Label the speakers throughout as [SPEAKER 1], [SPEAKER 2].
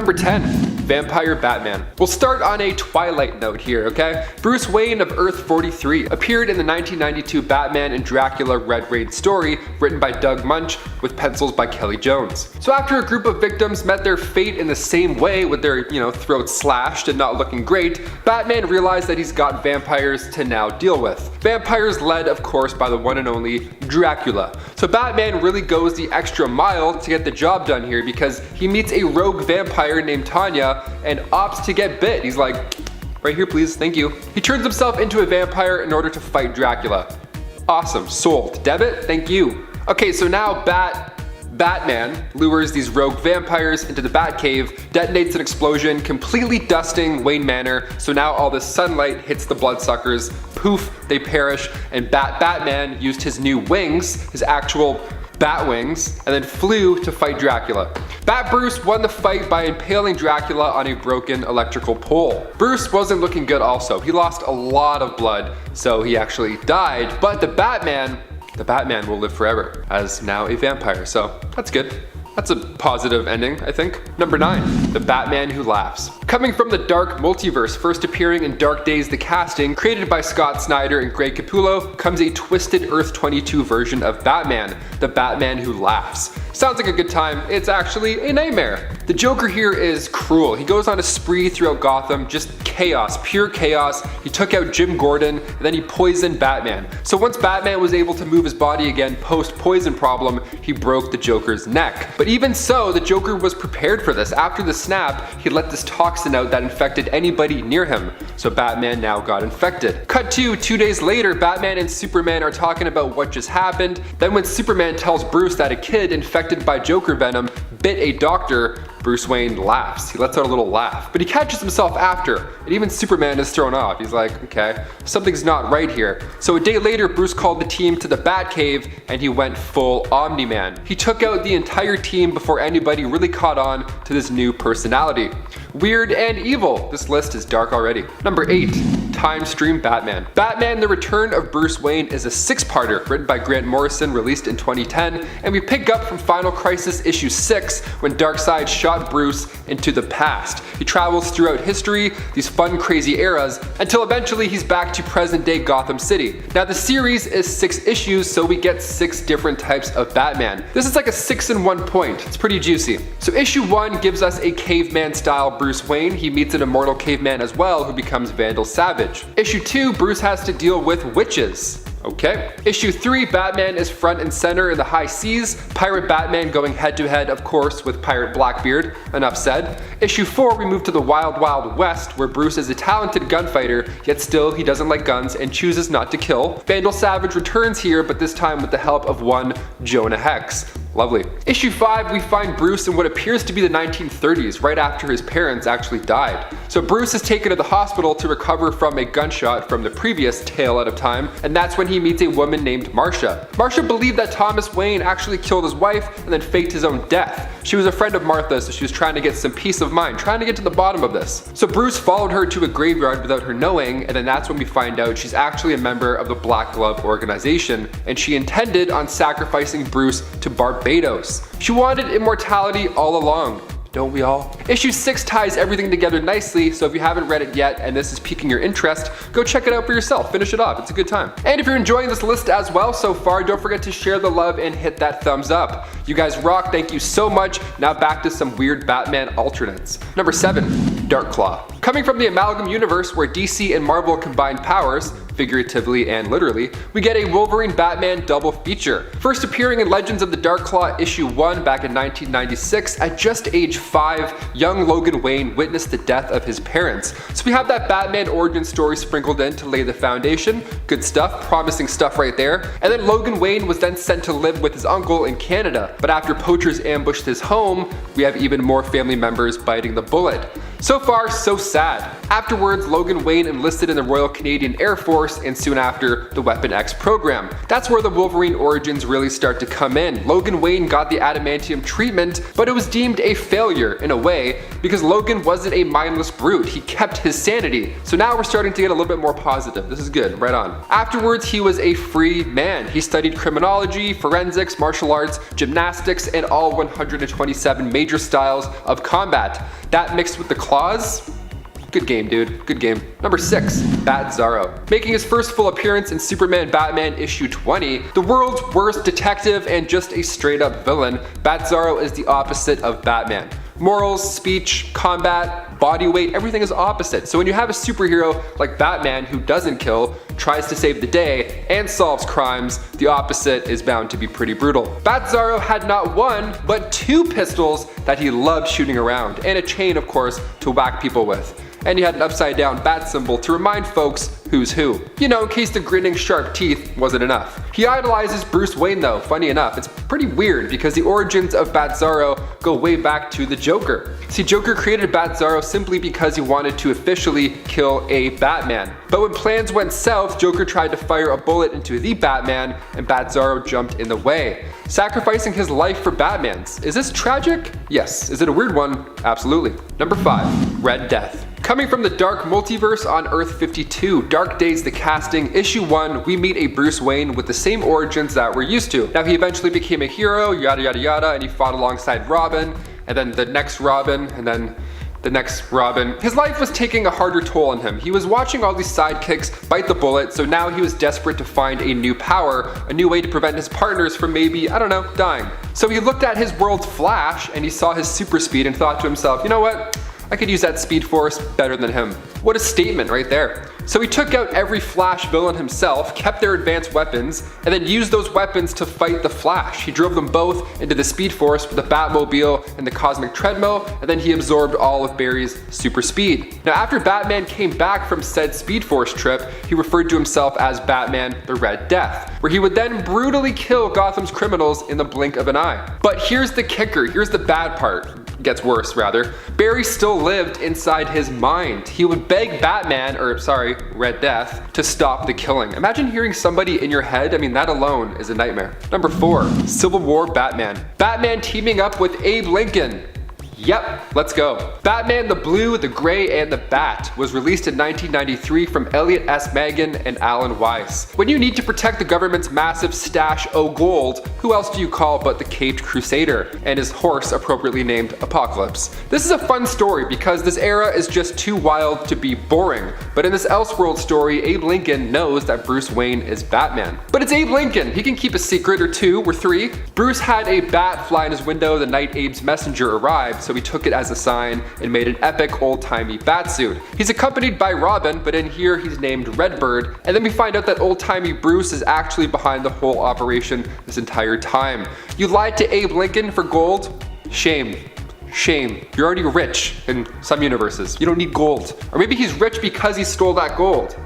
[SPEAKER 1] Number 10. Vampire Batman. We'll start on a Twilight note here, okay? Bruce Wayne of Earth 43 appeared in the 1992 Batman and Dracula Red Rain story written by Doug Munch with pencils by Kelly Jones. So after a group of victims met their fate in the same way with their, throats slashed and not looking great, Batman realized that he's got vampires to now deal with. Vampires led, of course, by the one and only Dracula. So Batman really goes the extra mile to get the job done here because he meets a rogue vampire named Tanya and opts to get bit. He's like, right here please, thank you. He turns himself into a vampire in order to fight Dracula. Awesome, sold. Debit, thank you. Okay, so now Batman lures these rogue vampires into the Batcave, detonates an explosion, completely dusting Wayne Manor, so now all this sunlight hits the bloodsuckers, poof, they perish, and Batman used his new wings, his actual bat wings, and then flew to fight Dracula. Bat Bruce won the fight by impaling Dracula on a broken electrical pole. Bruce wasn't looking good also. He lost a lot of blood, so he actually died, but the Batman will live forever as now a vampire, so that's good. That's a positive ending, I think. Number 9. The Batman Who Laughs. Coming from the dark multiverse, first appearing in Dark Days The Casting, created by Scott Snyder and Greg Capullo, comes a twisted Earth 22 version of Batman, the Batman Who Laughs. Sounds like a good time, it's actually a nightmare. The Joker here is cruel. He goes on a spree throughout Gotham, just chaos, pure chaos. He took out Jim Gordon, and then he poisoned Batman. So once Batman was able to move his body again post-poison problem, he broke the Joker's neck. But even so, the Joker was prepared for this. After the snap, he let this toxin out that infected anybody near him. So Batman now got infected. Cut to 2 days later, Batman and Superman are talking about what just happened. Then when Superman tells Bruce that a kid infected by Joker venom bit a doctor, Bruce Wayne laughs. He lets out a little laugh, but he catches himself after, and even Superman is thrown off. He's like, okay, something's not right here. So a day later, Bruce called the team to the Batcave, and he went full Omni-Man. He took out the entire team before anybody really caught on to this new personality. Weird and evil. This list is dark already. Number 8. TIMESTREAM Batman. Batman The Return of Bruce Wayne is a 6-parter written by Grant Morrison, released in 2010, and we pick up from Final Crisis issue 6 when Darkseid shot Bruce into the past. He travels throughout history, these fun crazy eras, until eventually he's back to present day Gotham City. Now the series is 6 issues, so we get 6 different types of Batman. This is like a 6-in-1 point. It's pretty juicy. So issue 1 gives us a caveman style Bruce Wayne. He meets an immortal caveman as well who becomes Vandal Savage. Issue 2, Bruce has to deal with witches. Okay. Issue 3, Batman is front and center in the high seas. Pirate Batman going head to head, of course, with Pirate Blackbeard. Enough said. Issue 4, we move to the Wild Wild West, where Bruce is a talented gunfighter, yet still he doesn't like guns and chooses not to kill. Vandal Savage returns here, but this time with the help of one Jonah Hex. Lovely. Issue 5, we find Bruce in what appears to be the 1930s, right after his parents actually died. So Bruce is taken to the hospital to recover from a gunshot from the previous Tale Out of Time, and that's when he meets a woman named Marsha. Marsha believed that Thomas Wayne actually killed his wife and then faked his own death. She was a friend of Martha's, so she was trying to get some peace of mind, trying to get to the bottom of this. So Bruce followed her to a graveyard without her knowing, and then that's when we find out she's actually a member of the Black Glove organization, and she intended on sacrificing Bruce to Barbados. She wanted immortality all along. Don't we all? Issue 6 ties everything together nicely, so if you haven't read it yet and this is piquing your interest, go check it out for yourself. Finish it off. It's a good time. And if you're enjoying this list as well so far, don't forget to share the love and hit that thumbs up. You guys rock. Thank you so much. Now back to some weird Batman alternates. Number 7. Darkclaw. Coming from the Amalgam universe where DC and Marvel combined powers, figuratively and literally, we get a Wolverine Batman double feature. First appearing in Legends of the Darkclaw issue 1 back in 1996, at just age 5, young Logan Wayne witnessed the death of his parents. So we have that Batman origin story sprinkled in to lay the foundation. Good stuff, promising stuff right there. And then Logan Wayne was then sent to live with his uncle in Canada. But after poachers ambushed his home, we have even more family members biting the bullet. So far, so sad. Afterwards, Logan Wayne enlisted in the Royal Canadian Air Force and soon after the Weapon X program. That's where the Wolverine origins really start to come in. Logan Wayne got the adamantium treatment, but it was deemed a failure in a way because Logan wasn't a mindless brute. He kept his sanity. So now we're starting to get a little bit more positive. This is good, right on. Afterwards, he was a free man. He studied criminology, forensics, martial arts, gymnastics, and all 127 major styles of combat. That mixed with the claws, good game, dude. Good game. Number 6, BATZARRO. Making his first full appearance in Superman Batman issue 20, the world's worst detective and just a straight up villain, BATZARRO is the opposite of Batman. Morals, speech, combat, body weight, everything is opposite. So when you have a superhero like Batman who doesn't kill, tries to save the day, and solves crimes, the opposite is bound to be pretty brutal. BATZARRO had not one, but 2 pistols that he loved shooting around, and a chain, of course, to whack people with. And he had an upside down bat symbol to remind folks who's who. You know, in case the grinning sharp teeth wasn't enough. He idolizes Bruce Wayne though, funny enough. It's pretty weird because the origins of BATZARRO go way back to the Joker. See, Joker created BATZARRO simply because he wanted to officially kill a Batman. But when plans went south, Joker tried to fire a bullet into the Batman and BATZARRO jumped in the way, sacrificing his life for Batman's. Is this tragic? Yes. Is it a weird one? Absolutely. Number 5, Red Death. Coming from the dark multiverse on Earth 52, Dark Days the Casting, issue 1, we meet a Bruce Wayne with the same origins that we're used to. Now he eventually became a hero, yada yada yada, and he fought alongside Robin, and then the next Robin, and then the next Robin. His life was taking a harder toll on him. He was watching all these sidekicks bite the bullet, so now he was desperate to find a new power, a new way to prevent his partners from maybe, I don't know, dying. So he looked at his world's Flash, and he saw his super speed and thought to himself, you know what? I could use that speed force better than him. What a statement right there. So he took out every Flash villain himself, kept their advanced weapons, and then used those weapons to fight the Flash. He drove them both into the Speed Force with the Batmobile and the Cosmic Treadmill, and then he absorbed all of Barry's super speed. Now after Batman came back from said Speed Force trip, he referred to himself as Batman the Red Death, where he would then brutally kill Gotham's criminals in the blink of an eye. But here's the kicker, here's the bad part. Gets worse rather. Barry still lived inside his mind. He would beg Batman, or sorry, Red Death, to stop the killing. Imagine hearing somebody in your head, I mean that alone is a nightmare. Number 4, Civil War Batman. Batman teaming up with Abe Lincoln. Yep, let's go. Batman the Blue, the Gray, and the Bat was released in 1993 from Elliot S. Maggin and Alan Weiss. When you need to protect the government's massive stash o' gold, who else do you call but the Caped Crusader and his horse appropriately named Apocalypse? This is a fun story because this era is just too wild to be boring, but in this Elseworld story, Abe Lincoln knows that Bruce Wayne is Batman. But it's Abe Lincoln, he can keep a secret or 2 or 3. Bruce had a bat fly in his window the night Abe's messenger arrived, so he took it as a sign and made an epic old-timey batsuit. He's accompanied by Robin, but in here he's named Redbird, and then we find out that old-timey Bruce is actually behind the whole operation this entire time. You lied to Abe Lincoln for gold? Shame. Shame. You're already rich in some universes. You don't need gold. Or maybe he's rich because he stole that gold.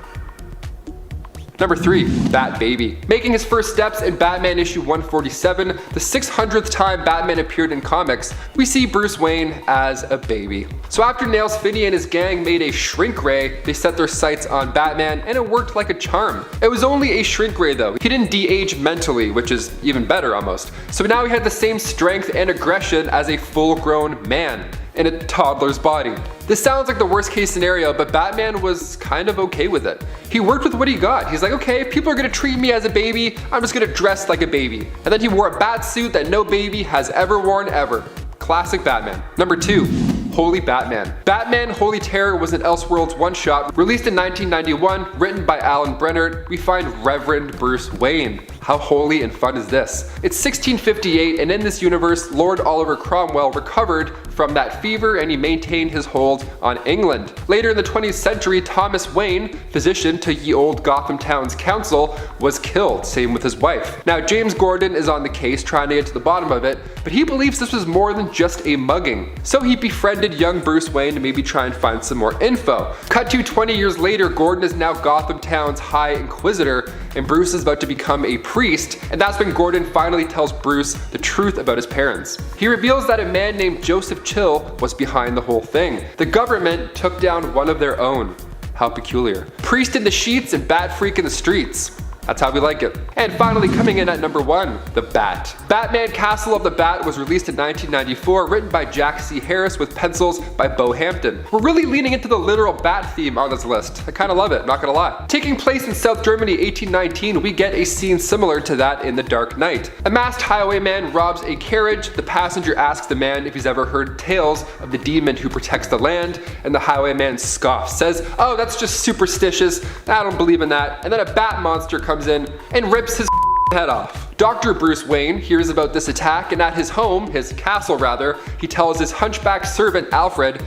[SPEAKER 1] Number 3, Bat Baby. Making his first steps in Batman issue 147, the 600th time Batman appeared in comics, we see Bruce Wayne as a baby. So after Nails Finney and his gang made a shrink ray, they set their sights on Batman and it worked like a charm. It was only a shrink ray though. He didn't de-age mentally, which is even better almost. So now he had the same strength and aggression as a full-grown man in a toddler's body. This sounds like the worst case scenario, but Batman was kind of okay with it. He worked with what he got. He's like, okay, if people are gonna treat me as a baby, I'm just gonna dress like a baby. And then he wore a bat suit that no baby has ever worn ever. Classic Batman. Number 2, Holy Batman. Batman Holy Terror was an Elseworlds one-shot released in 1991, written by Alan Brennert. We find Reverend Bruce Wayne. How holy and fun is this? It's 1658, and in this universe, Lord Oliver Cromwell recovered from that fever and he maintained his hold on England. Later in the 20th century, Thomas Wayne, physician to ye old Gotham Town's council, was killed, same with his wife. Now James Gordon is on the case trying to get to the bottom of it, but he believes this was more than just a mugging. So he befriended young Bruce Wayne to maybe try and find some more info. Cut to 20 years later, Gordon is now Gotham Town's High Inquisitor, and Bruce is about to become a priest, and that's when Gordon finally tells Bruce the truth about his parents. He reveals that a man named Joseph Chill was behind the whole thing. The government took down one of their own. How peculiar. Priest in the sheets and bat freak in the streets. That's how we like it. And finally, coming in at number 1, The Bat. Batman Castle of the Bat was released in 1994, written by Jack C. Harris with pencils by Bo Hampton. We're really leaning into the literal bat theme on this list. I kinda love it, not gonna lie. Taking place in South Germany 1819, we get a scene similar to that in The Dark Knight. A masked highwayman robs a carriage. The passenger asks the man if he's ever heard tales of the demon who protects the land, and the highwayman scoffs, says, "Oh, that's just superstitious, I don't believe in that," and then a bat monster comes in and rips his head off. Dr. Bruce Wayne hears about this attack, and at his home, his castle rather, he tells his hunchback servant Alfredo,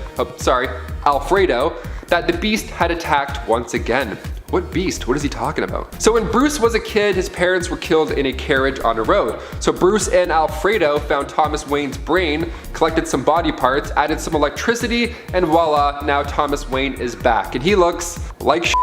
[SPEAKER 1] that the beast had attacked once again. What beast? What is he talking about? So when Bruce was a kid, his parents were killed in a carriage on a road. So Bruce and Alfredo found Thomas Wayne's brain, collected some body parts, added some electricity, and voila, now Thomas Wayne is back. And he looks like shit.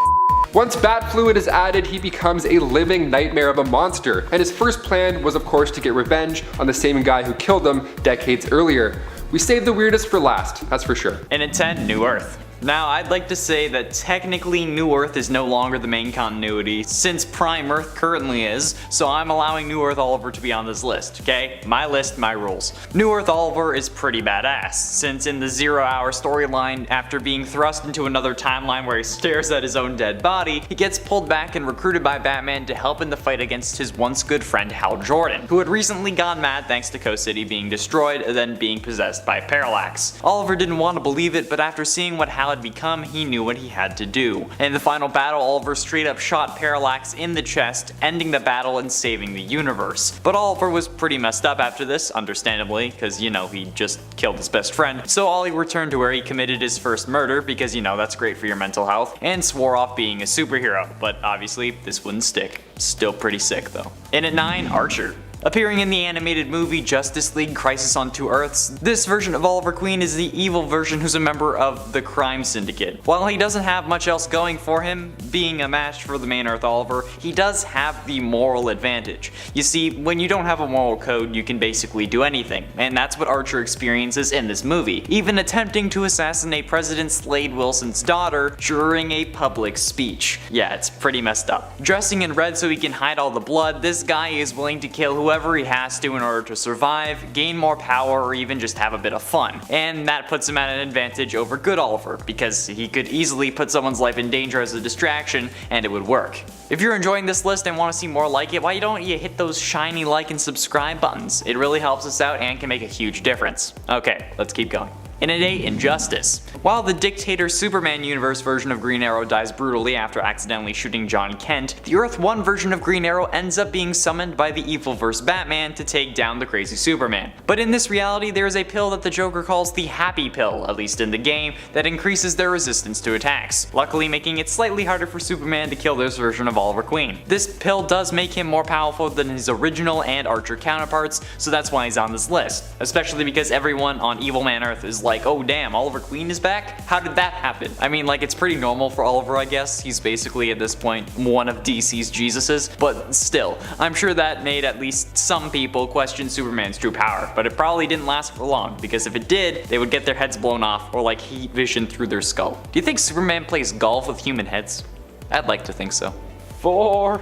[SPEAKER 1] Once bat fluid is added, he becomes a living nightmare of a monster. And his first plan was of course to get revenge on the same guy who killed him decades earlier. We saved the weirdest for last, that's for sure.
[SPEAKER 2] And at 10, New Earth. Now, I'd like to say that technically New Earth is no longer the main continuity, since Prime Earth currently is, so I'm allowing New Earth Oliver to be on this list, okay? My list, my rules. New Earth Oliver is pretty badass, since in the 0 Hour storyline, after being thrust into another timeline where he stares at his own dead body, he gets pulled back and recruited by Batman to help in the fight against his once good friend Hal Jordan, who had recently gone mad thanks to Coast City being destroyed and then being possessed by Parallax. Oliver didn't want to believe it, but after seeing what Hal had become, he knew what he had to do. In the final battle, Oliver straight up shot Parallax in the chest, ending the battle and saving the universe. But Oliver was pretty messed up after this, understandably, because you know, he just killed his best friend. So Ollie returned to where he committed his first murder, because you know, that's great for your mental health, and swore off being a superhero. But obviously, this wouldn't stick. Still pretty sick though. And at 9, Archer. Appearing in the animated movie Justice League Crisis on Two Earths, this version of Oliver Queen is the evil version who's a member of the crime syndicate. While he doesn't have much else going for him, being a match for the main Earth Oliver, he does have the moral advantage. You see, when you don't have a moral code, you can basically do anything, and that's what Archer experiences in this movie, even attempting to assassinate President Slade Wilson's daughter during a public speech. Yeah, it's pretty messed up. Dressing in red so he can hide all the blood, this guy is willing to kill whoever he has to in order to survive, gain more power, or even just have a bit of fun. And that puts him at an advantage over good Oliver, because he could easily put someone's life in danger as a distraction and it would work. If you're enjoying this list and want to see more like it, why don't you hit those shiny like and subscribe buttons? It really helps us out and can make a huge difference. Okay, let's keep going. In at 8, Injustice. While the dictator Superman universe version of Green Arrow dies brutally after accidentally shooting John Kent, the Earth 1 version of Green Arrow ends up being summoned by the evilverse Batman to take down the crazy Superman. But in this reality, there is a pill that the Joker calls the Happy Pill, at least in the game, that increases their resistance to attacks, luckily making it slightly harder for Superman to kill this version of Oliver Queen. This pill does make him more powerful than his original and Archer counterparts, so that's why he's on this list, especially because everyone on Evil Man Earth is like, oh damn, Oliver Queen is back? How did that happen? I mean, like, it's pretty normal for Oliver, I guess. He's basically at this point one of DC's Jesuses, but still, I'm sure that made at least some people question Superman's true power, but it probably didn't last for long, because if it did, they would get their heads blown off or like heat vision through their skull. Do you think Superman plays golf with human heads? I'd like to think so. 4.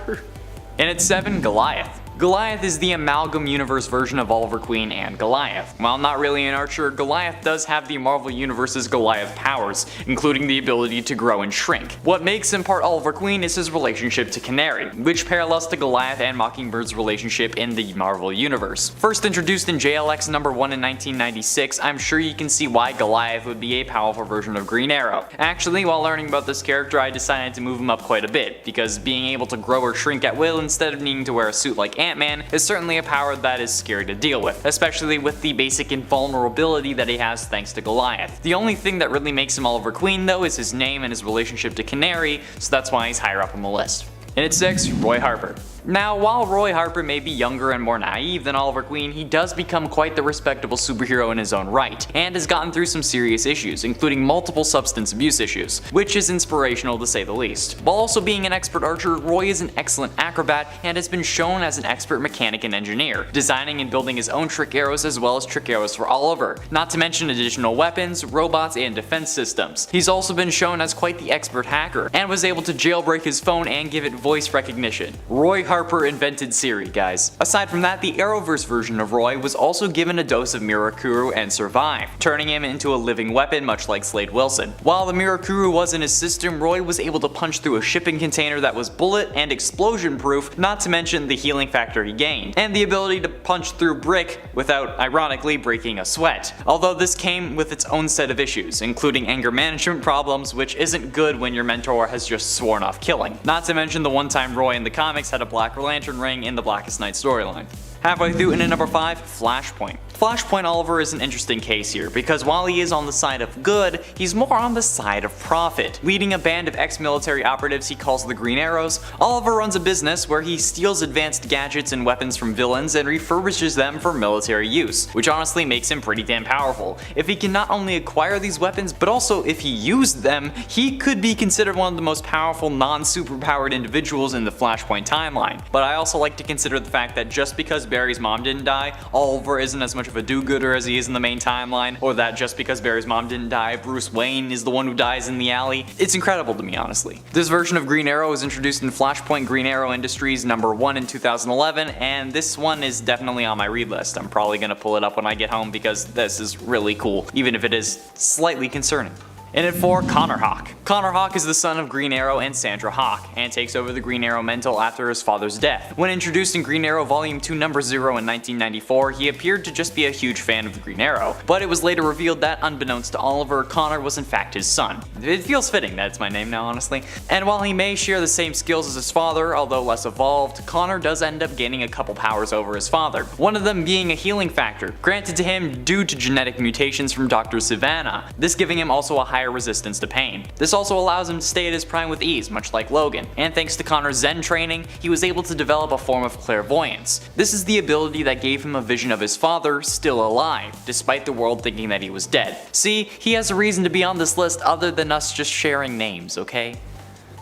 [SPEAKER 2] And at 7, Goliath. Goliath is the amalgam universe version of Oliver Queen and Goliath. While not really an archer, Goliath does have the Marvel Universe's Goliath powers, including the ability to grow and shrink. What makes him part Oliver Queen is his relationship to Canary, which parallels to Goliath and Mockingbird's relationship in the Marvel Universe. First introduced in JLX number 1 in 1996, I'm sure you can see why Goliath would be a powerful version of Green Arrow. Actually, while learning about this character, I decided to move him up quite a bit, because being able to grow or shrink at will instead of needing to wear a suit like Ant-Man is certainly a power that is scary to deal with, especially with the basic invulnerability that he has thanks to Goliath. The only thing that really makes him Oliver Queen though is his name and his relationship to Canary, so that's why he's higher up on the list. And at 6, Roy Harper. Now, while Roy Harper may be younger and more naive than Oliver Queen, he does become quite the respectable superhero in his own right, and has gotten through some serious issues, including multiple substance abuse issues, which is inspirational to say the least. While also being an expert archer, Roy is an excellent acrobat and has been shown as an expert mechanic and engineer, designing and building his own trick arrows as well as trick arrows for Oliver, not to mention additional weapons, robots, and defense systems. He's also been shown as quite the expert hacker, and was able to jailbreak his phone and give it voice recognition. Roy Harper invented Siri, guys. Aside from that, the Arrowverse version of Roy was also given a dose of Mirakuru and survived, turning him into a living weapon much like Slade Wilson. While the Mirakuru was in his system, Roy was able to punch through a shipping container that was bullet and explosion proof, not to mention the healing factor he gained, and the ability to punch through brick without, ironically, breaking a sweat. Although this came with its own set of issues, including anger management problems, which isn't good when your mentor has just sworn off killing. Not to mention the one time Roy in the comics had a Black Lantern ring in the Blackest Night storyline. Halfway through, in at number 5, Flashpoint. Flashpoint Oliver is an interesting case here, because while he is on the side of good, he's more on the side of profit. Leading a band of ex-military operatives he calls the Green Arrows, Oliver runs a business where he steals advanced gadgets and weapons from villains and refurbishes them for military use, which honestly makes him pretty damn powerful. If he can not only acquire these weapons, but also if he used them, he could be considered one of the most powerful non-superpowered individuals in the Flashpoint timeline. But I also like to consider the fact that just because Barry's mom didn't die, Oliver isn't as much of a do-gooder as he is in the main timeline, or that just because Barry's mom didn't die, Bruce Wayne is the one who dies in the alley. It's incredible to me, honestly. This version of Green Arrow was introduced in Flashpoint Green Arrow Industries #1 in 2011, and this one is definitely on my read list. I'm probably gonna pull it up when I get home because this is really cool, even if it is slightly concerning. In at 4, Connor Hawke. Connor Hawke is the son of Green Arrow and Sandra Hawke, and takes over the Green Arrow mantle after his father's death. When introduced in Green Arrow Volume 2 #0 in 1994, he appeared to just be a huge fan of the Green Arrow, but it was later revealed that, unbeknownst to Oliver, Connor was in fact his son. It feels fitting that it's my name now, honestly. And while he may share the same skills as his father, although less evolved, Connor does end up gaining a couple powers over his father, one of them being a healing factor, granted to him due to genetic mutations from Dr. Savannah, this giving him also a higher resistance to pain. This also allows him to stay at his prime with ease, much like Logan, and thanks to Connor's Zen training, he was able to develop a form of clairvoyance. This is the ability that gave him a vision of his father still alive, despite the world thinking that he was dead. See, he has a reason to be on this list other than us just sharing names, okay?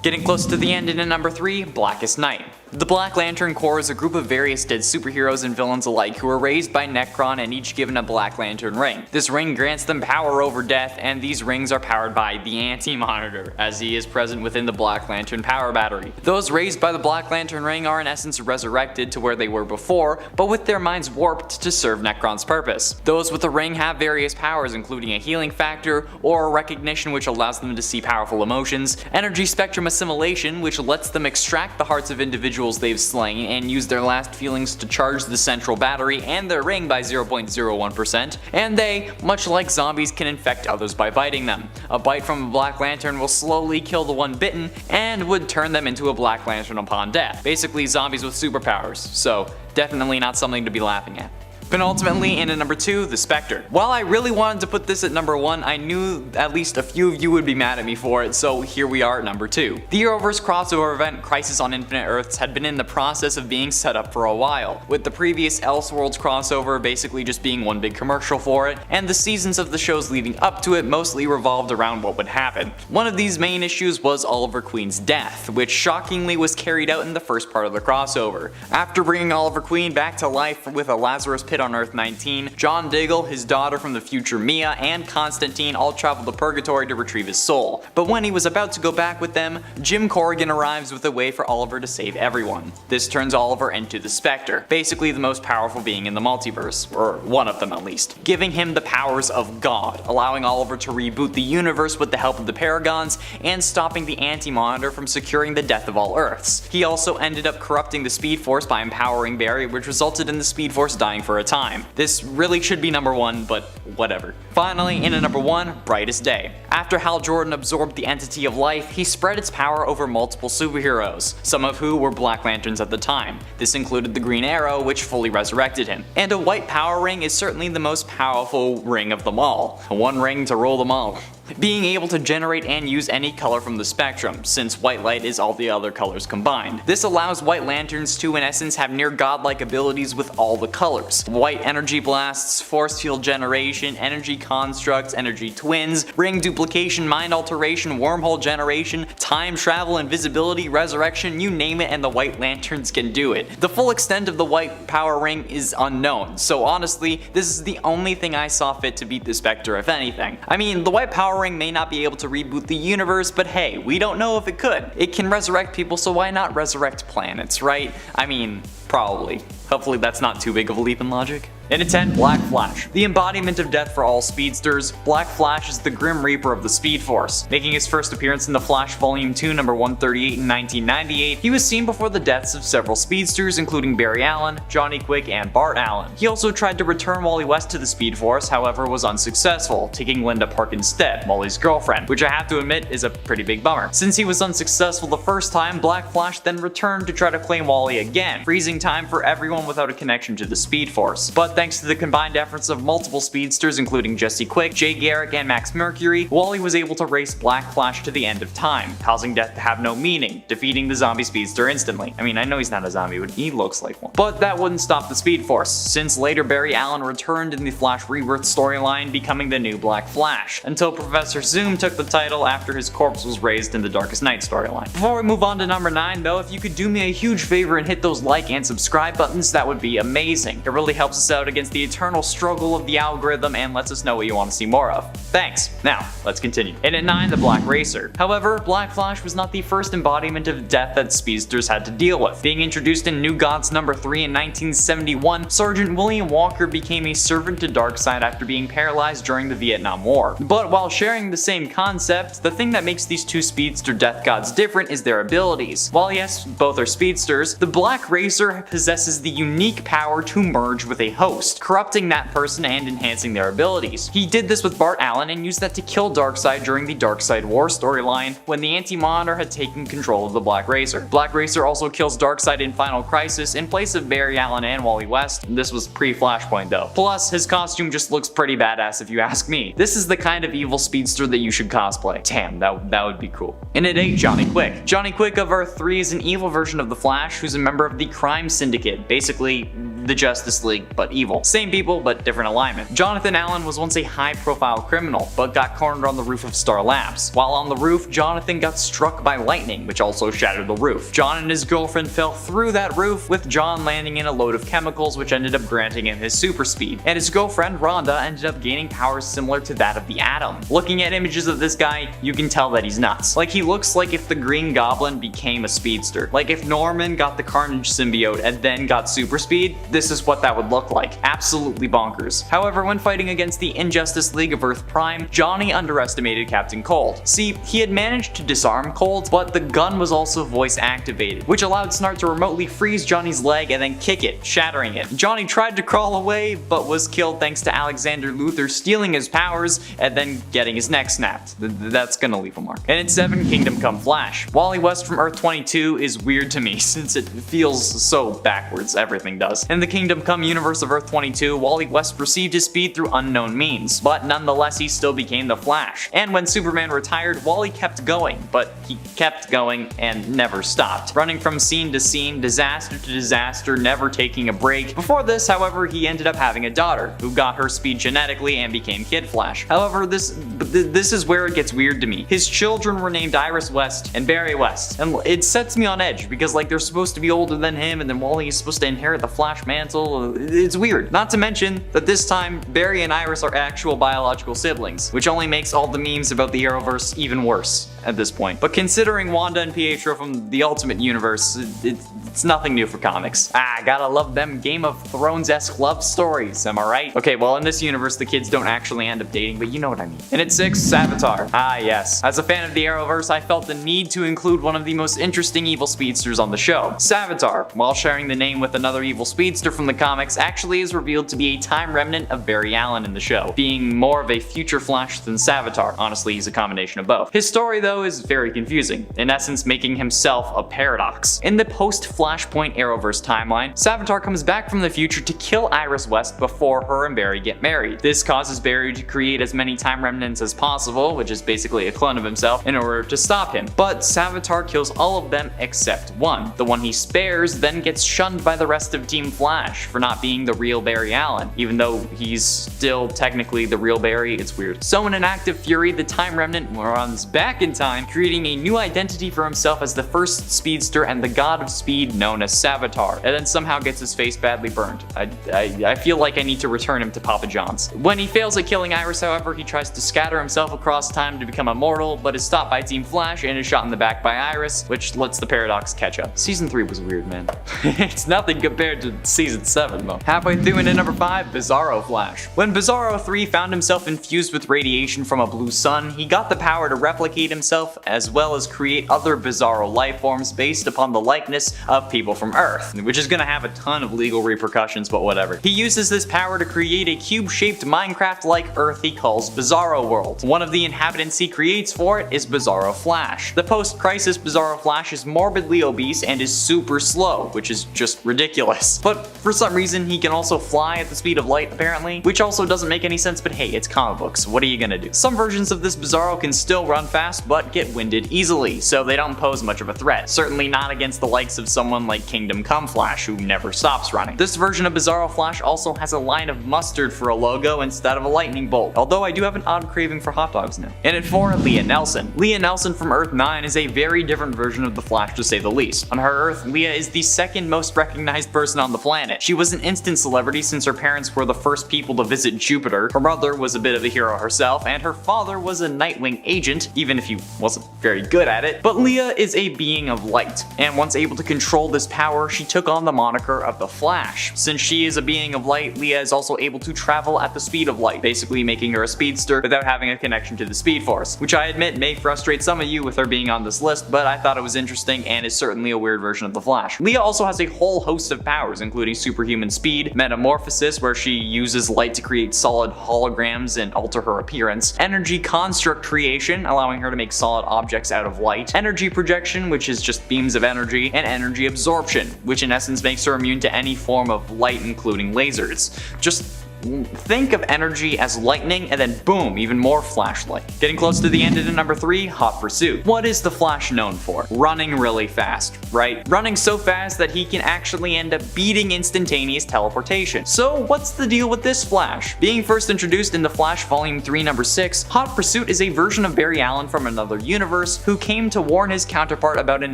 [SPEAKER 2] Getting close to the end, in at number 3, Blackest Night. The Black Lantern Corps is a group of various dead superheroes and villains alike who are raised by Necron and each given a Black Lantern ring. This ring grants them power over death, and these rings are powered by the Anti-Monitor, as he is present within the Black Lantern power battery. Those raised by the Black Lantern ring are in essence resurrected to where they were before, but with their minds warped to serve Necron's purpose. Those with the ring have various powers, including a healing factor, or a recognition which allows them to see powerful emotions, energy spectrum assimilation which lets them extract the hearts of individuals they've slain and use their last feelings to charge the central battery and their ring by 0.01%, and they, much like zombies, can infect others by biting them. A bite from a Black Lantern will slowly kill the one bitten and would turn them into a Black Lantern upon death. Basically zombies with superpowers, so definitely not something to be laughing at. Penultimately, in at number 2, the Spectre. While I really wanted to put this at number 1, I knew at least a few of you would be mad at me for it, so here we are at number 2. The Arrowverse crossover event Crisis on Infinite Earths had been in the process of being set up for a while, with the previous Elseworlds crossover basically just being one big commercial for it, and the seasons of the shows leading up to it mostly revolved around what would happen. One of these main issues was Oliver Queen's death, which shockingly was carried out in the first part of the crossover. After bringing Oliver Queen back to life with a Lazarus pit on Earth 19, John Diggle, his daughter from the future Mia, and Constantine all travel to Purgatory to retrieve his soul. But when he was about to go back with them, Jim Corrigan arrives with a way for Oliver to save everyone. This turns Oliver into the Spectre, basically the most powerful being in the multiverse, or one of them at least, giving him the powers of God, allowing Oliver to reboot the universe with the help of the Paragons, and stopping the Anti-Monitor from securing the death of all Earths. He also ended up corrupting the Speed Force by empowering Barry, which resulted in the Speed Force dying for a time. This really should be number 1, but whatever. Finally, in at number 1, Brightest Day. After Hal Jordan absorbed the entity of life, he spread its power over multiple superheroes, some of who were Black Lanterns at the time. This included the Green Arrow, which fully resurrected him. And a white power ring is certainly the most powerful ring of them all. One ring to rule them all. being able to generate and use any color from the spectrum, since white light is all the other colors combined. This allows White Lanterns to in essence have near godlike abilities with all the colors. White energy blasts, force field generation, energy constructs, energy twins, ring duplication, mind alteration, wormhole generation, time travel, invisibility, resurrection, you name it and the White Lanterns can do it. The full extent of the white power ring is unknown, so honestly, this is the only thing I saw fit to beat the Spectre if anything. I mean, the white power ring may not be able to reboot the universe, but hey, we don't know if it could. It can resurrect people, so why not resurrect planets, right? I mean, probably. Hopefully that's not too big of a leap in logic. In a 10, Black Flash. The embodiment of death for all speedsters, Black Flash is the Grim Reaper of the Speed Force. Making his first appearance in The Flash Volume 2, number 138 in 1998, he was seen before the deaths of several speedsters including Barry Allen, Johnny Quick, and Bart Allen. He also tried to return Wally West to the Speed Force, however was unsuccessful, taking Linda Park instead, Wally's girlfriend, which I have to admit is a pretty big bummer. Since he was unsuccessful the first time, Black Flash then returned to try to claim Wally again, freezing time for everyone without a connection to the Speed Force. But thanks to the combined efforts of multiple speedsters including Jesse Quick, Jay Garrick, and Max Mercury, Wally was able to race Black Flash to the end of time, causing death to have no meaning, defeating the zombie speedster instantly. I mean, I know he's not a zombie, but he looks like one. But that wouldn't stop the Speed Force, since later Barry Allen returned in the Flash Rebirth storyline, becoming the new Black Flash, until Professor Zoom took the title after his corpse was raised in the Darkest Night storyline. Before we move on to number 9 though, if you could do me a huge favor and hit those like and subscribe buttons, that would be amazing. It really helps us out against the eternal struggle of the algorithm and lets us know what you want to see more of. Thanks. Now, let's continue. And at 9, the Black Racer. However, Black Flash was not the first embodiment of death that speedsters had to deal with. Being introduced in New Gods number 3 in 1971, Sergeant William Walker became a servant to Darkseid after being paralyzed during the Vietnam War. But while sharing the same concept, the thing that makes these two speedster death gods different is their abilities. While yes, both are speedsters, the Black Racer possesses the unique power to merge with a host, corrupting that person and enhancing their abilities. He did this with Bart Allen and used that to kill Darkseid during the Darkseid War storyline when the Anti-Monitor had taken control of the Black Racer. Black Racer also kills Darkseid in Final Crisis in place of Barry Allen and Wally West. This was pre-Flashpoint though. Plus, his costume just looks pretty badass if you ask me. This is the kind of evil speedster that you should cosplay. Damn, that would be cool. And at 8, Johnny Quick. Johnny Quick of Earth 3 is an evil version of the Flash who's a member of the Crime Syndicate, basically the Justice League, but evil. Same people, but different alignment. Jonathan Allen was once a high-profile criminal, but got cornered on the roof of Star Labs. While on the roof, Jonathan got struck by lightning, which also shattered the roof. John and his girlfriend fell through that roof, with John landing in a load of chemicals, which ended up granting him his super speed. And his girlfriend, Rhonda, ended up gaining powers similar to that of the Atom. Looking at images of this guy, you can tell that he's nuts. Like, he looks like if the Green Goblin became a speedster. Like if Norman got the Carnage symbiote and then got super speed, this is what that would look like. Absolutely bonkers. However, when fighting against the Injustice League of Earth Prime, Johnny underestimated Captain Cold. See, he had managed to disarm Cold, but the gun was also voice activated, which allowed Snart to remotely freeze Johnny's leg and then kick it, shattering it. Johnny tried to crawl away, but was killed thanks to Alexander Luthor stealing his powers and then getting his neck snapped. That's gonna leave a mark. And at 7, Kingdom Come Flash. Wally West from Earth 22 is weird to me since it feels so backwards, everything does. In the Kingdom Come universe of Earth 22, Wally West received his speed through unknown means, but nonetheless he still became the Flash. And when Superman retired, Wally kept going, but he kept going and never stopped, running from scene to scene, disaster to disaster, never taking a break. Before this, however, he ended up having a daughter, who got her speed genetically and became Kid Flash. However, this is where it gets weird to me. His children were named Iris West and Barry West, and it sets me on edge because like they're supposed to be older than him and then Wally is supposed to inherit the Flash mantle. It's weird. Not to mention that this time Barry and Iris are actual biological siblings, which only makes all the memes about the Arrowverse even worse at this point. But considering Wanda and Pietro from the Ultimate Universe, it's nothing new for comics. Gotta love them Game of Thrones-esque love stories, am I right? Okay, well in this universe the kids don't actually end up dating, but you know what I mean. And at 6, SAVITAR. Yes. As a fan of the Arrowverse, I felt the need to include one of the most interesting evil speedsters on the show. SAVITAR, while sharing the name with another evil speedster from the comics, actually is revealed to be a time remnant of Barry Allen in the show, being more of a future Flash than SAVITAR. Honestly, he's a combination of both. His story though though, is very confusing, in essence making himself a paradox. In the post-Flashpoint Arrowverse timeline, SAVITAR comes back from the future to kill Iris West before her and Barry get married. This causes Barry to create as many time remnants as possible, which is basically a clone of himself, in order to stop him. But SAVITAR kills all of them except one. The one he spares then gets shunned by the rest of Team Flash for not being the real Barry Allen, even though he's still technically the real Barry. It's weird. So in an act of fury, the Time Remnant runs back in time, creating a new identity for himself as the first speedster and the god of speed known as SAVITAR, and then somehow gets his face badly burned. I feel like I need to return him to Papa John's. When he fails at killing Iris, however, he tries to scatter himself across time to become immortal, but is stopped by Team Flash and is shot in the back by Iris, which lets the paradox catch up. Season 3 was weird, man. It's nothing compared to Season 7 though. Halfway through into number 5, BIZARRO Flash. When BIZARRO 3 found himself infused with radiation from a blue sun, he got the power to replicate himself as well as create other BIZARRO life forms based upon the likeness of people from Earth, which is gonna have a ton of legal repercussions, but whatever. He uses this power to create a cube-shaped Minecraft-like Earth he calls BIZARRO World. One of the inhabitants he creates for it is BIZARRO Flash. The post-crisis BIZARRO Flash is morbidly obese and is super slow, which is just ridiculous. But for some reason, he can also fly at the speed of light, apparently, which also doesn't make any sense, but hey, it's comic books, what are you gonna do? Some versions of this BIZARRO can still run fast, but get winded easily, so they don't pose much of a threat. Certainly not against the likes of someone like Kingdom Come Flash, who never stops running. This version of BIZARRO Flash also has a line of mustard for a logo instead of a lightning bolt, although I do have an odd craving for hot dogs now. And at 4, Leah Nelson. Leah Nelson from Earth 9 is a very different version of the Flash, to say the least. On her Earth, Leah is the second most recognized person on the planet. She was an instant celebrity since her parents were the first people to visit Jupiter, her mother was a bit of a hero herself, and her father was a Nightwing agent, even if he wasn't very good at it. But Leah is a being of light, and once able to control this power, she took on the moniker of the Flash. Since she is a being of light, Leah is also able to travel at the speed of light, basically making her a speedster without having a connection to the Speed Force, which I admit may frustrate some of you with her being on this list, but I thought it was interesting and is certainly a weird version of the Flash. Leah also has a whole host of powers, including superhuman speed, metamorphosis, where she uses light to create solid holograms and alter her appearance, energy construct creation, allowing her to make solid objects out of light, energy projection, which is just beams of energy, and energy absorption, which in essence makes her immune to any form of light, including lasers. Just think of energy as lightning and then boom, even more flashlight. Getting close to the end at number 3, Hot Pursuit. What is the Flash known for? Running really fast, right? Running so fast that he can actually end up beating instantaneous teleportation. So what's the deal with this Flash? Being first introduced in The Flash Volume 3 number 6, Hot Pursuit is a version of Barry Allen from another universe who came to warn his counterpart about an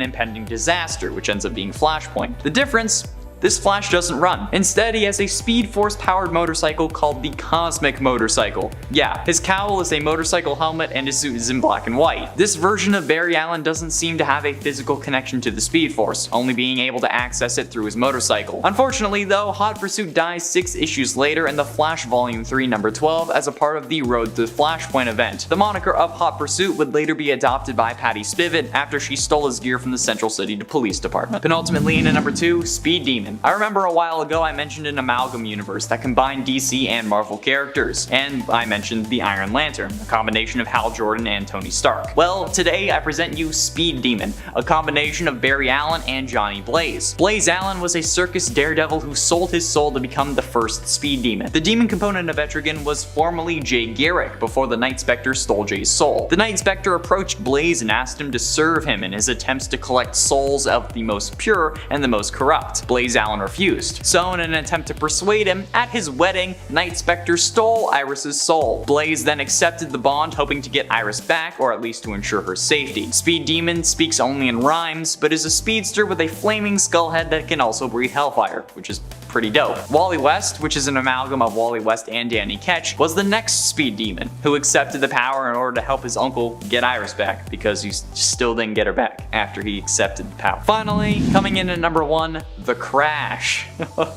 [SPEAKER 2] impending disaster, which ends up being Flashpoint. The difference? This Flash doesn't run. Instead, he has a Speed Force powered motorcycle called the Cosmic Motorcycle. Yeah, his cowl is a motorcycle helmet and his suit is in black and white. This version of Barry Allen doesn't seem to have a physical connection to the Speed Force, only being able to access it through his motorcycle. Unfortunately though, Hot Pursuit dies 6 issues later in The Flash Volume 3 number 12 as a part of the Road to Flashpoint event. The moniker of Hot Pursuit would later be adopted by Patty Spivot after she stole his gear from the Central City Police Department. Penultimately in at number 2, Speed Demon. I remember a while ago I mentioned an amalgam universe that combined DC and Marvel characters, and I mentioned the Iron Lantern, a combination of Hal Jordan and Tony Stark. Well, today I present you Speed Demon, a combination of Barry Allen and Johnny Blaze. Blaze Allen was a circus daredevil who sold his soul to become the first Speed Demon. The demon component of Etrigan was formerly Jay Garrick before the Night Spectre stole Jay's soul. The Night Spectre approached Blaze and asked him to serve him in his attempts to collect souls of the most pure and the most corrupt. Blaze Allen refused. So in an attempt to persuade him, at his wedding, Night Spectre stole Iris's soul. Blaze then accepted the bond, hoping to get Iris back, or at least to ensure her safety. Speed Demon speaks only in rhymes, but is a speedster with a flaming skull head that can also breathe hellfire, which is pretty dope. Wally West, which is an amalgam of Wally West and Danny Ketch, was the next Speed Demon, who accepted the power in order to help his uncle get Iris back, because he still didn't get her back after he accepted the power. Finally, coming in at number 1, The Crab Crash.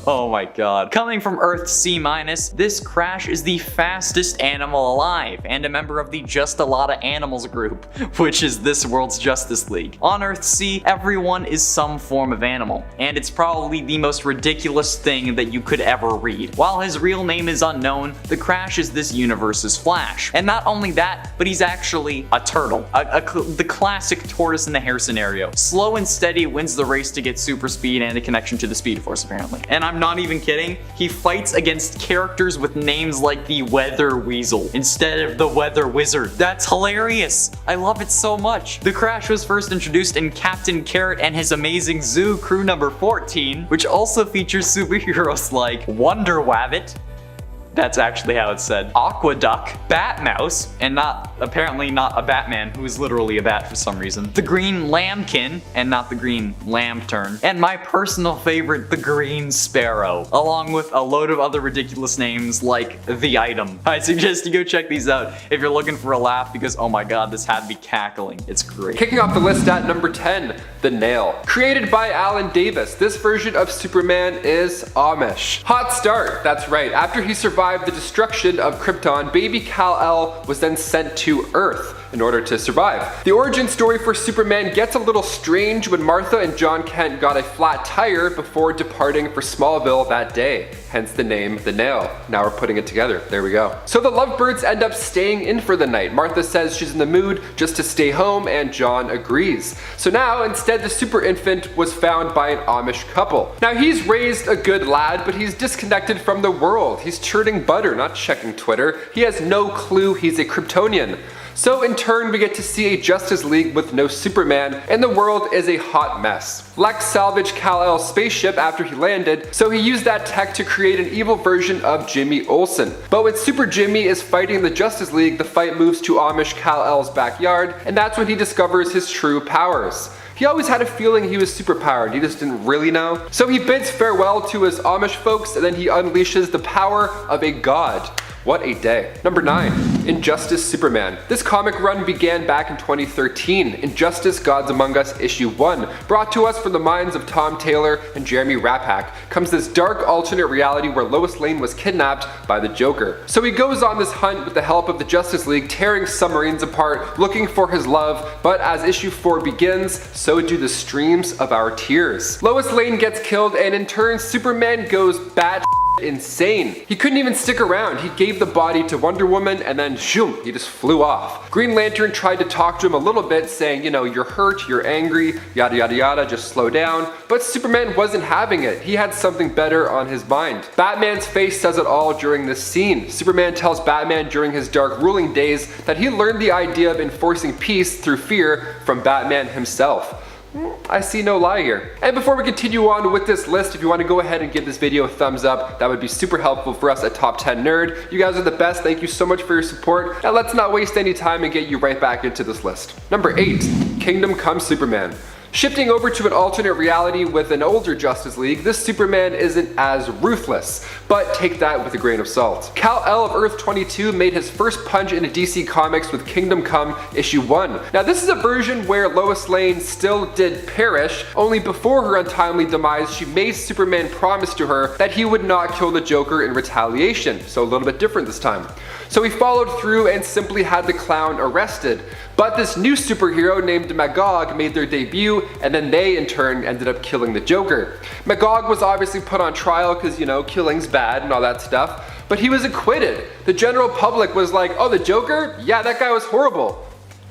[SPEAKER 2] Oh my god. Coming from Earth C-, this Crash is the fastest animal alive and a member of the Just a Lot of Animals group, which is this world's Justice League. On Earth C, everyone is some form of animal, and it's probably the most ridiculous thing that you could ever read. While his real name is unknown, the Crash is this universe's Flash. And not only that, but he's actually a turtle. The classic tortoise in the hare scenario. Slow and steady wins the race to get super speed and a connection to the Speed Force apparently. And I'm not even kidding, he fights against characters with names like the Weather Weasel instead of the Weather Wizard. That's hilarious. I love it so much. The Crash was first introduced in Captain Carrot and His Amazing Zoo Crew number 14, which also features superheroes like Wonder Wabbit. That's actually how it's said. Aquaduck, Batmouse, and apparently not a Batman, who is literally a bat for some reason. The Green Lambkin, and not the Green Lantern. And my personal favorite, the Green Sparrow, along with a load of other ridiculous names like The Item. I suggest you go check these out if you're looking for a laugh because oh my god, this had me cackling. It's great.
[SPEAKER 1] Kicking off the list at number 10, the Nail. Created by Alan Davis, this version of Superman is Amish. Hot start, that's right. After he survived the destruction of Krypton, baby Kal-El was then sent to Earth in order to survive. The origin story for Superman gets a little strange when Martha and John Kent got a flat tire before departing for Smallville that day. Hence the name, The Nail. Now we're putting it together. There we go. So the lovebirds end up staying in for the night. Martha says she's in the mood just to stay home and John agrees. So now instead the super infant was found by an Amish couple. Now he's raised a good lad, but he's disconnected from the world. He's churning butter, not checking Twitter. He has no clue he's a Kryptonian. So in turn we get to see a Justice League with no Superman, and the world is a hot mess. Lex salvaged Kal-El's spaceship after he landed, so he used that tech to create an evil version of Jimmy Olsen. But when Super Jimmy is fighting the Justice League, the fight moves to Amish Kal-El's backyard, and that's when he discovers his true powers. He always had a feeling he was superpowered, he just didn't really know. So he bids farewell to his Amish folks, and then he unleashes the power of a god. What a day. Number 9, Injustice Superman. This comic run began back in 2013. Injustice Gods Among Us issue 1. Brought to us from the minds of Tom Taylor and Jeremy Rapak comes this dark alternate reality where Lois Lane was kidnapped by the Joker. So he goes on this hunt with the help of the Justice League, tearing submarines apart, looking for his love, but as issue 4 begins, so do the streams of our tears. Lois Lane gets killed, and in turn Superman goes bat insane. He couldn't even stick around. He gave the body to Wonder Woman and then shoom, he just flew off. Green Lantern tried to talk to him a little bit, saying, you know, you're hurt, you're angry, yada yada yada, just slow down. But Superman wasn't having it. He had something better on his mind. Batman's face says it all during this scene. Superman tells Batman during his dark ruling days that he learned the idea of enforcing peace through fear from Batman himself. I see no lie here. And before we continue on with this list, if you want to go ahead and give this video a thumbs up, that would be super helpful for us at Top 10 Nerd. You guys are the best. Thank you so much for your support. And let's not waste any time and get you right back into this list. Number 8, Kingdom Come Superman. Shifting over to an alternate reality with an older Justice League, this Superman isn't as ruthless, but take that with a grain of salt. Kal-El of Earth 22 made his first punch into DC Comics with Kingdom Come issue 1. Now this is a version where Lois Lane still did perish, only before her untimely demise she made Superman promise to her that he would not kill the Joker in retaliation, so a little bit different this time. So he followed through and simply had the clown arrested. But this new superhero named Magog made their debut, and then they in turn ended up killing the Joker. Magog was obviously put on trial because, you know, killing's bad and all that stuff, but he was acquitted. The general public was like, oh, the Joker? Yeah, that guy was horrible.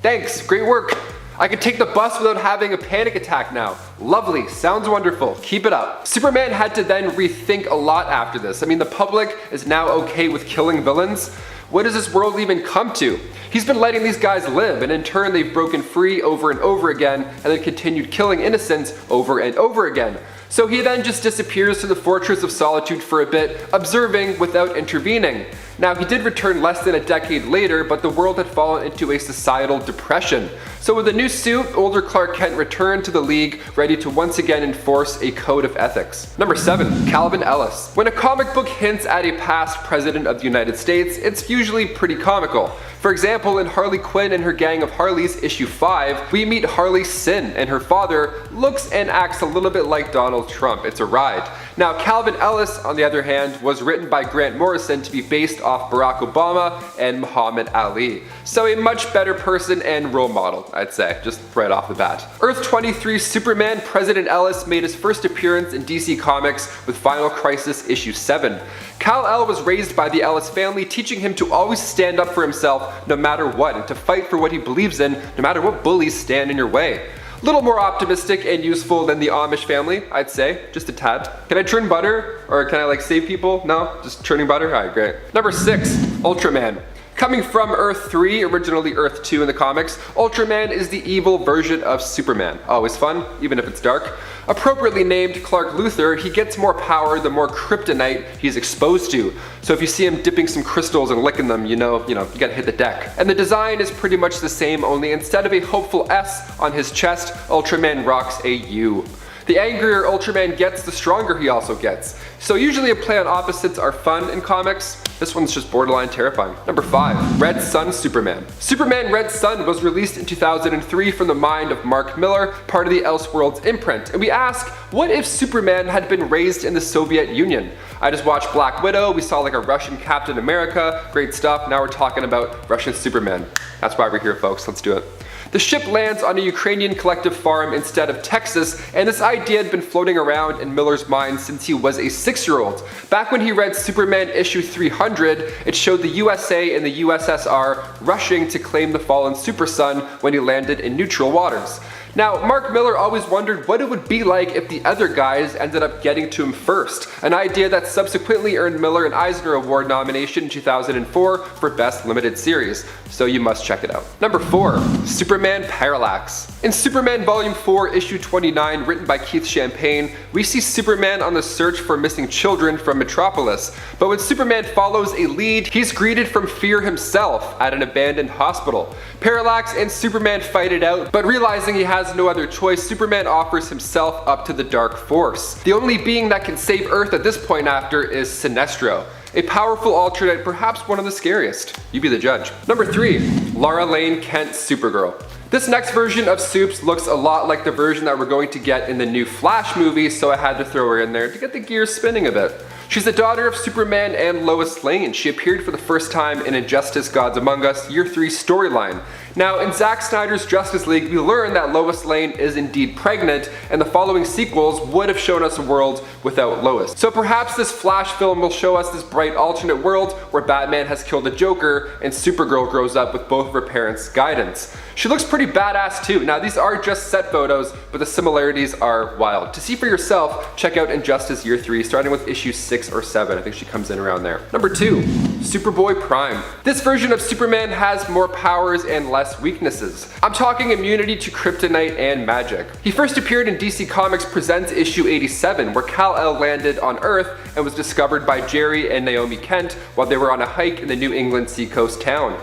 [SPEAKER 1] Thanks, great work. I could take the bus without having a panic attack now. Lovely, sounds wonderful, keep it up. Superman had to then rethink a lot after this. I mean, the public is now okay with killing villains. What does this world even come to? He's been letting these guys live, and in turn they've broken free over and over again, and then continued killing innocents over and over again. So he then just disappears to the Fortress of Solitude for a bit, observing without intervening. Now, he did return less than a decade later, but the world had fallen into a societal depression. So with a new suit, older Clark Kent returned to the League, ready to once again enforce a code of ethics. Number 7. Calvin Ellis. When a comic book hints at a past president of the United States, it's usually pretty comical. For example, in Harley Quinn and Her Gang of Harleys issue 5, we meet Harley Sin, and her father looks and acts a little bit like Donald Trump. It's a ride. Now, Calvin Ellis, on the other hand, was written by Grant Morrison to be based off Barack Obama and Muhammad Ali. So a much better person and role model, I'd say, just right off the bat. Earth 23 Superman President Ellis made his first appearance in DC Comics with Final Crisis issue 7. Kal-El was raised by the Ellis family, teaching him to always stand up for himself no matter what, and to fight for what he believes in no matter what bullies stand in your way. Little more optimistic and useful than the Amish family, I'd say, just a tad. Can I churn butter? Or can I like save people? No? Just churning butter? Alright, great. Number 6, Ultraman. Coming from Earth 3, originally Earth 2 in the comics, Ultraman is the evil version of Superman. Always fun, even if it's dark. Appropriately named Clark Luthor, he gets more power the more kryptonite he's exposed to. So if you see him dipping some crystals and licking them, you know, you gotta hit the deck. And the design is pretty much the same, only instead of a hopeful S on his chest, Ultraman rocks a U. The angrier Ultraman gets, the stronger he also gets. So usually a play on opposites are fun in comics. This one's just borderline terrifying. Number 5, Red Sun Superman. Superman Red Sun was released in 2003 from the mind of Mark Millar, part of the Elseworlds imprint. And we ask, what if Superman had been raised in the Soviet Union? I just watched Black Widow, we saw like a Russian Captain America, great stuff. Now we're talking about Russian Superman. That's why we're here, folks, let's do it. The ship lands on a Ukrainian collective farm instead of Texas, and this idea had been floating around in Millar's mind since he was a 6-year-old. Back when he read Superman issue 300, it showed the USA and the USSR rushing to claim the fallen Super Sun when he landed in neutral waters. Now, Mark Millar always wondered what it would be like if the other guys ended up getting to him first, an idea that subsequently earned Millar an Eisner Award nomination in 2004 for Best Limited Series, so you must check it out. Number 4, Superman Parallax. In Superman Volume 4, Issue 29, written by Keith Champagne, we see Superman on the search for missing children from Metropolis, but when Superman follows a lead, he's greeted from fear himself at an abandoned hospital. Parallax and Superman fight it out, but realizing he has no other choice, Superman offers himself up to the Dark Force. The only being that can save Earth at this point after is Sinestro, a powerful alternate, perhaps one of the scariest. You be the judge. Number 3, Lara Lane Kent Supergirl. This next version of Supes looks a lot like the version that we're going to get in the new Flash movie, so I had to throw her in there to get the gears spinning a bit. She's the daughter of Superman and Lois Lane. She appeared for the first time in Injustice Gods Among Us Year 3 storyline. Now, in Zack Snyder's Justice League, we learn that Lois Lane is indeed pregnant, and the following sequels would have shown us a world without Lois. So perhaps this Flash film will show us this bright alternate world where Batman has killed the Joker and Supergirl grows up with both of her parents' guidance. She looks pretty badass too. Now, these are just set photos, but the similarities are wild. To see for yourself, check out Injustice Year 3, starting with issue 6 or 7. I think she comes in around there. Number 2, Superboy Prime. This version of Superman has more powers and less weaknesses. I'm talking immunity to kryptonite and magic. He first appeared in DC Comics Presents issue 87, where Kal-El landed on Earth and was discovered by Jerry and Naomi Kent while they were on a hike in the New England seacoast town.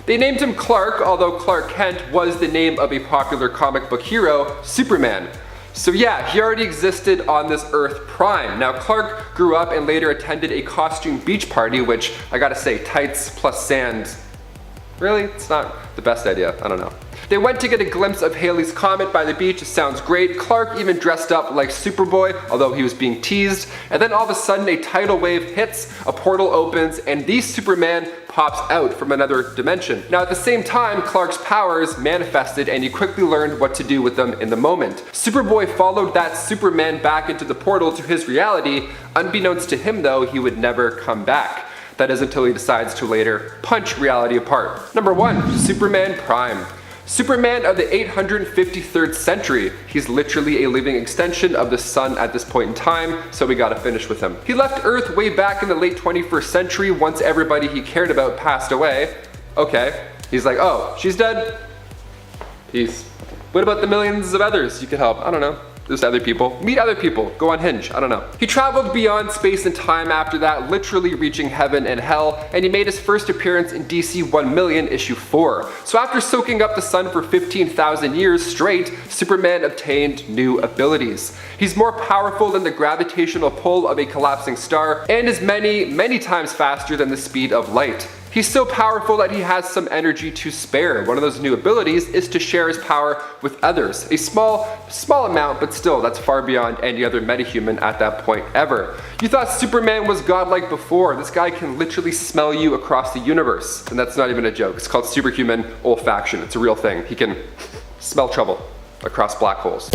[SPEAKER 1] They named him Clark, although Clark Kent was the name of a popular comic book hero, Superman. So yeah, he already existed on this Earth Prime. Now, Clark grew up and later attended a costume beach party, which I gotta say, tights plus sand, really? It's not the best idea, I don't know. They went to get a glimpse of Halley's Comet by the beach. It sounds great. Clark even dressed up like Superboy, although he was being teased. And then all of a sudden a tidal wave hits, a portal opens, and the Superman pops out from another dimension. Now at the same time, Clark's powers manifested and he quickly learned what to do with them in the moment. Superboy followed that Superman back into the portal to his reality. Unbeknownst to him though, he would never come back. That is until he decides to later punch reality apart. Number 1, Superman Prime. Superman of the 853rd century. He's literally a living extension of the sun at this point in time, so we gotta finish with him. He left Earth way back in the late 21st century once everybody he cared about passed away. Okay, he's like, oh, she's dead? Peace. What about the millions of others you could help? I don't know. There's other people. Meet other people. Go on Hinge. I don't know. He traveled beyond space and time after that, literally reaching heaven and hell, and he made his first appearance in DC 1,000,000 issue 4. So after soaking up the sun for 15,000 years straight, Superman obtained new abilities. He's more powerful than the gravitational pull of a collapsing star, and is many, many times faster than the speed of light. He's so powerful that he has some energy to spare. One of those new abilities is to share his power with others. A small amount, but still, that's far beyond any other metahuman at that point ever. You thought Superman was godlike before. This guy can literally smell you across the universe. And that's not even a joke. It's called superhuman olfaction. It's a real thing. He can smell trouble across black holes.